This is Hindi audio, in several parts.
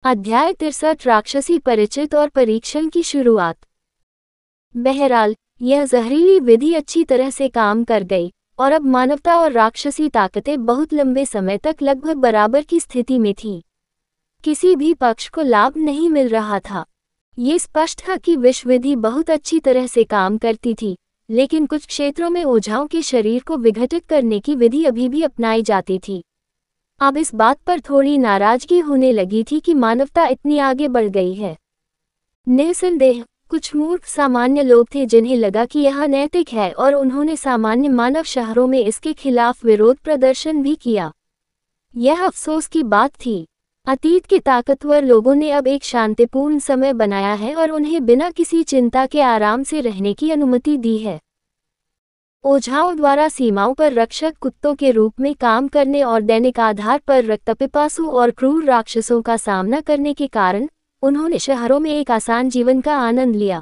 अध्याय 63 राक्षसी परिचित और परीक्षण की शुरुआत। बहरहाल यह जहरीली विधि अच्छी तरह से काम कर गई और अब मानवता और राक्षसी ताकतें बहुत लंबे समय तक लगभग बराबर की स्थिति में थीं। किसी भी पक्ष को लाभ नहीं मिल रहा था। ये स्पष्ट था कि विष विधि बहुत अच्छी तरह से काम करती थी, लेकिन कुछ क्षेत्रों में ओझाओं के शरीर को विघटित करने की विधि अभी भी अपनाई जाती थी। अब इस बात पर थोड़ी नाराजगी होने लगी थी कि मानवता इतनी आगे बढ़ गई है। निस्संदेह कुछ मूर्ख सामान्य लोग थे जिन्हें लगा कि यह नैतिक है और उन्होंने सामान्य मानव शहरों में इसके खिलाफ विरोध प्रदर्शन भी किया। यह अफसोस की बात थी। अतीत के ताकतवर लोगों ने अब एक शांतिपूर्ण समय बनाया है और उन्हें बिना किसी चिंता के आराम से रहने की अनुमति दी है। ओझाओं द्वारा सीमाओं पर रक्षक कुत्तों के रूप में काम करने और दैनिक आधार पर रक्तपिपासु और क्रूर राक्षसों का सामना करने के कारण उन्होंने शहरों में एक आसान जीवन का आनंद लिया।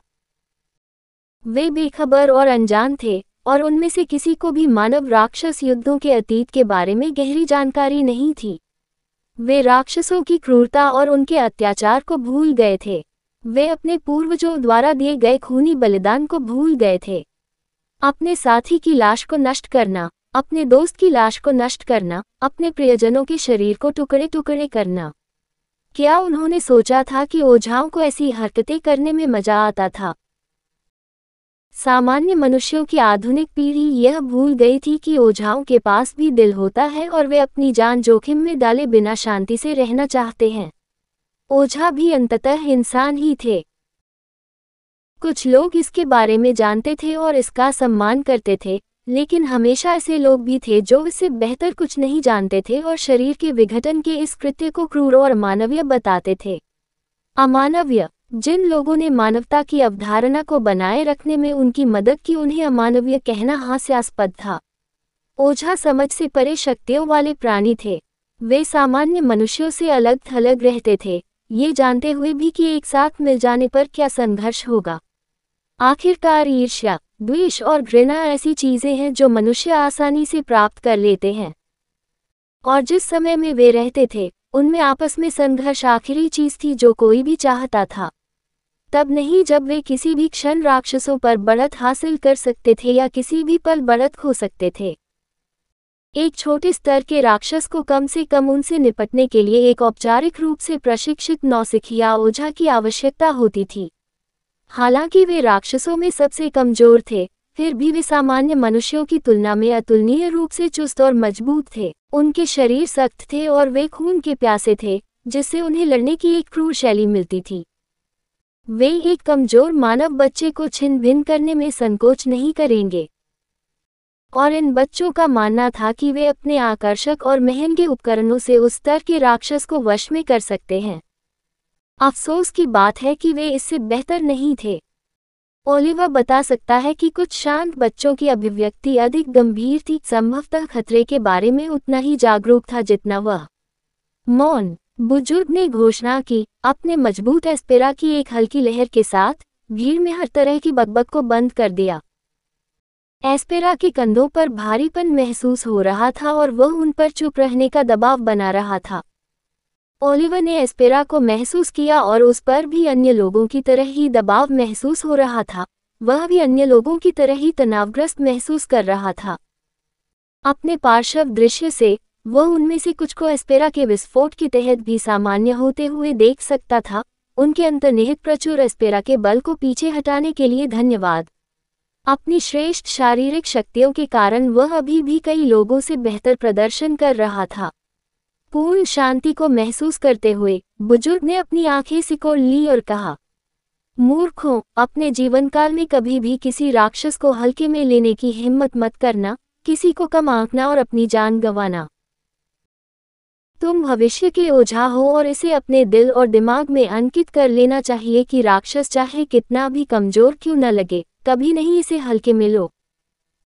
वे बेखबर और अनजान थे और उनमें से किसी को भी मानव राक्षस युद्धों के अतीत के बारे में गहरी जानकारी नहीं थी। वे राक्षसों की क्रूरता और उनके अत्याचार को भूल गए थे। वे अपने पूर्वजों द्वारा दिए गए खूनी बलिदान को भूल गए थे। अपने साथी की लाश को नष्ट करना, अपने दोस्त की लाश को नष्ट करना, अपने प्रियजनों के शरीर को टुकड़े टुकड़े करना। क्या उन्होंने सोचा था कि ओझाओं को ऐसी हरकतें करने में मजा आता था? सामान्य मनुष्यों की आधुनिक पीढ़ी यह भूल गई थी कि ओझाओं के पास भी दिल होता है और वे अपनी जान जोखिम में डाले बिना शांति से रहना चाहते हैं। ओझा भी अंततः इंसान ही थे। कुछ लोग इसके बारे में जानते थे और इसका सम्मान करते थे, लेकिन हमेशा ऐसे लोग भी थे जो इससे बेहतर कुछ नहीं जानते थे और शरीर के विघटन के इस कृत्य को क्रूर और अमानवीय बताते थे। अमानवीय, जिन लोगों ने मानवता की अवधारणा को बनाए रखने में उनकी मदद की, उन्हें अमानवीय कहना हास्यास्पद था। ओझा समझ से परे शक्तियों वाले प्राणी थे। वे सामान्य मनुष्यों से अलग थलग रहते थे, ये जानते हुए भी कि एक साथ मिल जाने पर क्या संघर्ष होगा। आखिरकार ईर्ष्या, द्वेष और घृणा ऐसी चीजें हैं जो मनुष्य आसानी से प्राप्त कर लेते हैं, और जिस समय में वे रहते थे उनमें आपस में संघर्ष आखिरी चीज थी जो कोई भी चाहता था। तब नहीं जब वे किसी भी क्षण राक्षसों पर बढ़त हासिल कर सकते थे या किसी भी पल बढ़त खो सकते थे। एक छोटे स्तर के राक्षस को कम से कम उनसे निपटने के लिए एक औपचारिक रूप से प्रशिक्षित नौसिख या ओझा की आवश्यकता होती थी। हालांकि वे राक्षसों में सबसे कमजोर थे, फिर भी वे सामान्य मनुष्यों की तुलना में अतुलनीय रूप से चुस्त और मजबूत थे। उनके शरीर सख्त थे और वे खून के प्यासे थे, जिससे उन्हें लड़ने की एक क्रूर शैली मिलती थी। वे एक कमजोर मानव बच्चे को छिन्न भिन्न करने में संकोच नहीं करेंगे, और इन बच्चों का मानना था कि वे अपने आकर्षक और महंगे उपकरणों से उस स्तर के राक्षस को वश में कर सकते हैं। अफसोस की बात है कि वे इससे बेहतर नहीं थे। ओलिवर बता सकता है कि कुछ शांत बच्चों की अभिव्यक्ति अधिक गंभीर थी, संभवतः खतरे के बारे में उतना ही जागरूक था जितना वह मौन। बुजुर्ग ने घोषणा की, अपने मजबूत एस्पेरा की एक हल्की लहर के साथ भीड़ में हर तरह की बकबक को बंद कर दिया। एस्पेरा के कंधों पर भारीपन महसूस हो रहा था और वह उन पर चुप रहने का दबाव बना रहा था। ओलिवर ने एस्पेरा को महसूस किया और उस पर भी अन्य लोगों की तरह ही दबाव महसूस हो रहा था। वह भी अन्य लोगों की तरह ही तनावग्रस्त महसूस कर रहा था। अपने पार्श्व दृश्य से वह उनमें से कुछ को एस्पेरा के विस्फोट के तहत भी सामान्य होते हुए देख सकता था। उनके अंतर्निहित प्रचुर एस्पेरा के बल को पीछे हटाने के लिए धन्यवाद। अपनी श्रेष्ठ शारीरिक शक्तियों के कारण वह अभी भी कई लोगों से बेहतर प्रदर्शन कर रहा था। पूर्ण शांति को महसूस करते हुए बुजुर्ग ने अपनी आंखें सिकोड़ ली और कहा, मूर्खों, अपने जीवनकाल में कभी भी किसी राक्षस को हल्के में लेने की हिम्मत मत करना, किसी को कम आंकना और अपनी जान गंवाना। तुम भविष्य के ओझा हो और इसे अपने दिल और दिमाग में अंकित कर लेना चाहिए कि राक्षस चाहे कितना भी कमजोर क्यों न लगे, कभी नहीं इसे हल्के में लो।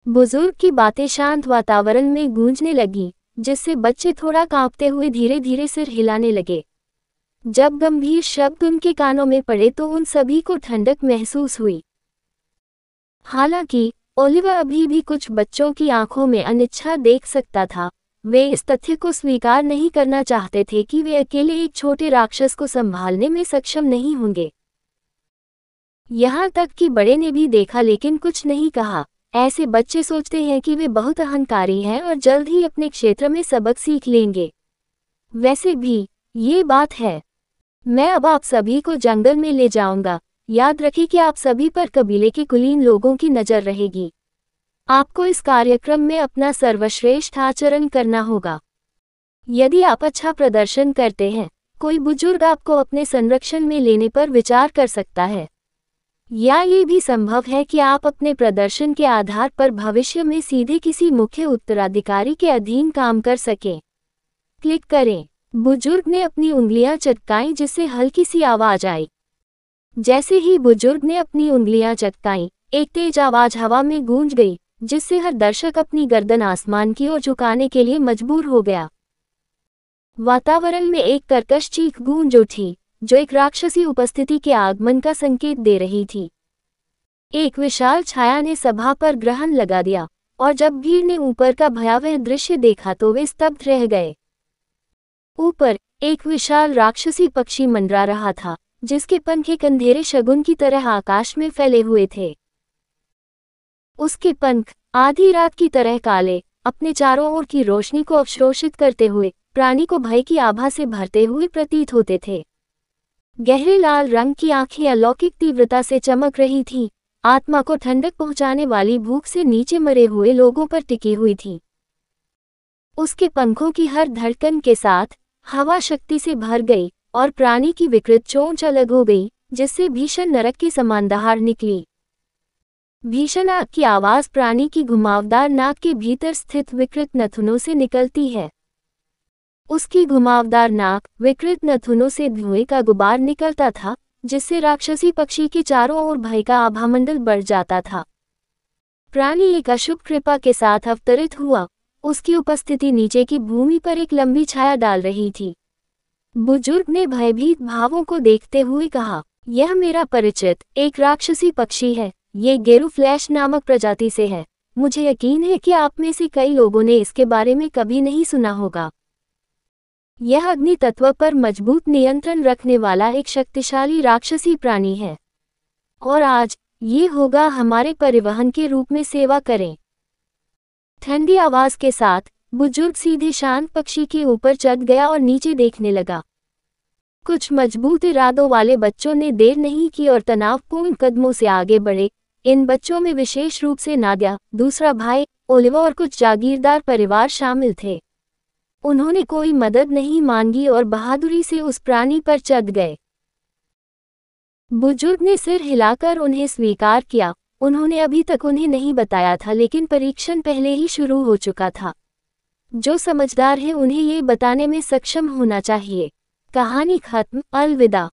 बुजुर्ग की बातें शांत वातावरण में गूंजने लगी, जिससे बच्चे थोड़ा कांपते हुए धीरे धीरे सिर हिलाने लगे। जब गंभीर शब्द उनके कानों में पड़े तो उन सभी को ठंडक महसूस हुई। हालांकि ओलिवर अभी भी कुछ बच्चों की आंखों में अनिच्छा देख सकता था। वे इस तथ्य को स्वीकार नहीं करना चाहते थे कि वे अकेले एक छोटे राक्षस को संभालने में सक्षम नहीं होंगे। यहाँ तक कि बड़े ने भी देखा लेकिन कुछ नहीं कहा। ऐसे बच्चे सोचते हैं कि वे बहुत अहंकारी हैं और जल्द ही अपने क्षेत्र में सबक सीख लेंगे। वैसे भी ये बात है। मैं अब आप सभी को जंगल में ले जाऊंगा। याद रखें कि आप सभी पर कबीले के कुलीन लोगों की नज़र रहेगी। आपको इस कार्यक्रम में अपना सर्वश्रेष्ठ आचरण करना होगा। यदि आप अच्छा प्रदर्शन करते हैं, कोई बुजुर्ग आपको अपने संरक्षण में लेने पर विचार कर सकता है। या ये भी संभव है कि आप अपने प्रदर्शन के आधार पर भविष्य में सीधे किसी मुख्य उत्तराधिकारी के अधीन काम कर सकें। क्लिक करें। बुजुर्ग ने अपनी उंगलियां चटकाईं जिससे हल्की सी आवाज आई। जैसे ही बुजुर्ग ने अपनी उंगलियां चटकाईं, एक तेज आवाज हवा में गूंज गई, जिससे हर दर्शक अपनी गर्दन आसमान की ओर झुकाने के लिए मजबूर हो गया। वातावरण में एक कर्कश चीख गूंज उठी, जो एक राक्षसी उपस्थिति के आगमन का संकेत दे रही थी। एक विशाल छाया ने सभा पर ग्रहण लगा दिया, और जब भीड़ ने ऊपर का भयावह दृश्य देखा तो वे स्तब्ध रह गए। ऊपर एक विशाल राक्षसी पक्षी मंडरा रहा था, जिसके पंख एक अंधेरे शगुन की तरह आकाश में फैले हुए थे। उसके पंख आधी रात की तरह काले, अपने चारों ओर की रोशनी को अवशोषित करते हुए प्राणी को भय की आभा से भरते हुए प्रतीत होते थे। गहरे लाल रंग की आंखें अलौकिक तीव्रता से चमक रही थीं, आत्मा को ठंडक पहुंचाने वाली भूख से नीचे मरे हुए लोगों पर टिकी हुई थी। उसके पंखों की हर धड़कन के साथ हवा शक्ति से भर गई और प्राणी की विकृत चोंच अलग हो गई, जिससे भीषण नरक की समान दहाड़ निकली। भीषण आग की आवाज प्राणी की घुमावदार नाक के भीतर स्थित विकृत नथुनों से निकलती है। उसकी घुमावदार नाक, विकृत नथुनों से धुएं का गुबार निकलता था, जिससे राक्षसी पक्षी के चारों ओर भय का आभामंडल बढ़ जाता था। प्राणी एक अशुभ कृपा के साथ अवतरित हुआ। उसकी उपस्थिति नीचे की भूमि पर एक लंबी छाया डाल रही थी। बुजुर्ग ने भयभीत भावों को देखते हुए कहा, यह मेरा परिचित एक राक्षसी पक्षी है। ये गेरू फ्लैश नामक प्रजाति से है। मुझे यकीन है कि आप में से कई लोगों ने इसके बारे में कभी नहीं सुना होगा। यह अग्नि तत्व पर मजबूत नियंत्रण रखने वाला एक शक्तिशाली राक्षसी प्राणी है, और आज ये होगा हमारे परिवहन के रूप में सेवा करें। ठंडी आवाज के साथ बुजुर्ग सीधे शांत पक्षी के ऊपर चढ़ गया और नीचे देखने लगा। कुछ मजबूत इरादों वाले बच्चों ने देर नहीं की और तनावपूर्ण कदमों से आगे बढ़े। इन बच्चों में विशेष रूप से नादिया, दूसरा भाई ओलिवा और कुछ जागीरदार परिवार शामिल थे। उन्होंने कोई मदद नहीं मांगी और बहादुरी से उस प्राणी पर चढ़ गए। बुजुर्ग ने सिर हिलाकर उन्हें स्वीकार किया। उन्होंने अभी तक उन्हें नहीं बताया था, लेकिन परीक्षण पहले ही शुरू हो चुका था। जो समझदार है उन्हें ये बताने में सक्षम होना चाहिए। कहानी खत्म। अलविदा।